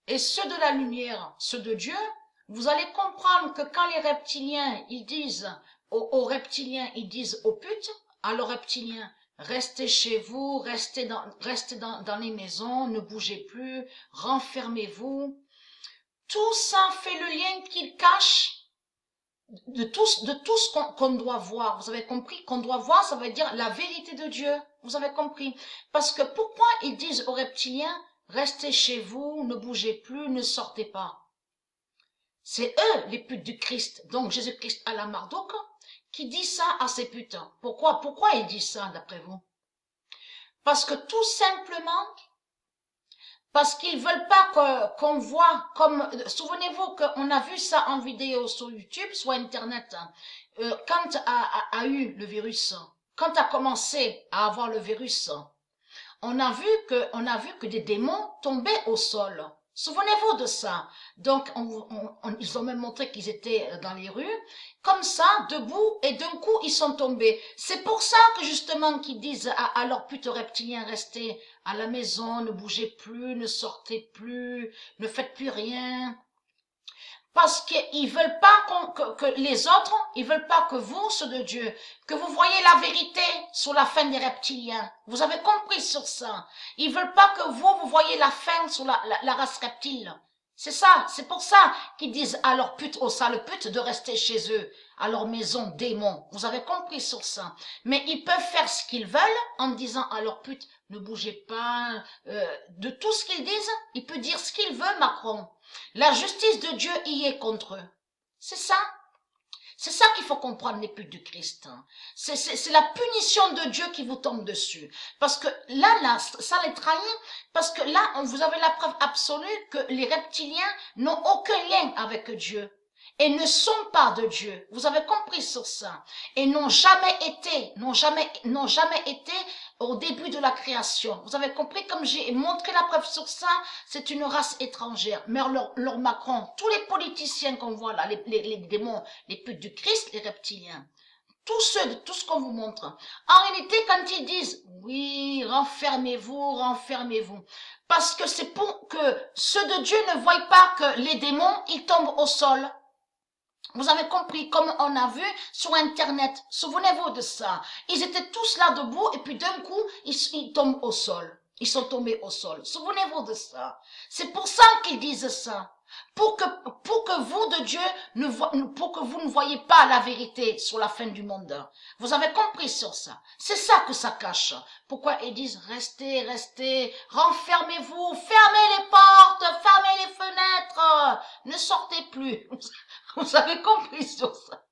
et ceux de la lumière, ceux de Dieu, vous allez comprendre que quand les reptiliens, ils disent aux reptiliens, ils disent aux putes, alors reptiliens, restez chez vous, restez dans les maisons, ne bougez plus, renfermez-vous. Tout ça fait le lien qu'ils cachent de tout ce qu'on doit voir. Vous avez compris? Qu'on doit voir, ça veut dire la vérité de Dieu. Vous avez compris? Parce que pourquoi ils disent aux reptiliens, restez chez vous, ne bougez plus, ne sortez pas? C'est eux, les putes du Christ. Donc Jésus-Christ à la Marduk, qui dit ça à ces putains. Pourquoi il dit ça d'après vous? Parce que tout simplement, parce qu'ils veulent pas qu'on voit comme, souvenez-vous qu'on a vu ça en vidéo sur YouTube, sur Internet, quand a eu le virus, quand a commencé à avoir le virus, on a vu que des démons tombaient au sol. Souvenez-vous de ça. Donc, ils ont même montré qu'ils étaient dans les rues, comme ça, debout, et d'un coup, ils sont tombés. C'est pour ça que justement, qu'ils disent à leurs putes reptiliens, restez à la maison, ne bougez plus, ne sortez plus, ne faites plus rien. Parce qu'ils veulent pas que les autres, ils veulent pas que vous, ceux de Dieu, que vous voyez la vérité sur la fin des reptiliens. Vous avez compris sur ça. Ils veulent pas que vous voyez la fin sur la race reptile. C'est ça, c'est pour ça qu'ils disent à leurs putes, aux sales putes, de rester chez eux, à leur maison démon. Vous avez compris sur ça. Mais ils peuvent faire ce qu'ils veulent en disant à leurs putes, ne bougez pas, de tout ce qu'ils disent, il peut dire ce qu'il veut, Macron. La justice de Dieu y est contre eux. C'est ça. C'est ça qu'il faut comprendre, les putes du Christ. C'est la punition de Dieu qui vous tombe dessus. Parce que là, ça les trahit, parce que là, vous avez la preuve absolue que les reptiliens n'ont aucun lien avec Dieu. Et ne sont pas de Dieu. Vous avez compris sur ça. Et n'ont jamais été au début de la création. Vous avez compris, comme j'ai montré la preuve sur ça, c'est une race étrangère. Mais leur Macron, tous les politiciens qu'on voit là, les démons, les putes du Christ, les reptiliens, tout ce qu'on vous montre. En réalité, quand ils disent, oui, renfermez-vous, parce que c'est pour que ceux de Dieu ne voient pas que les démons, ils tombent au sol. Vous avez compris, comme on a vu sur Internet. Souvenez-vous de ça. Ils étaient tous là debout et puis d'un coup, ils tombent au sol. Ils sont tombés au sol. Souvenez-vous de ça. C'est pour ça qu'ils disent ça. Pour que vous de Dieu, pour que vous ne voyez pas la vérité sur la fin du monde. Vous avez compris sur ça. C'est ça que ça cache. Pourquoi ils disent restez, renfermez-vous, fermez les portes, fermez les fenêtres, ne sortez plus. Vous avez compris sur ça.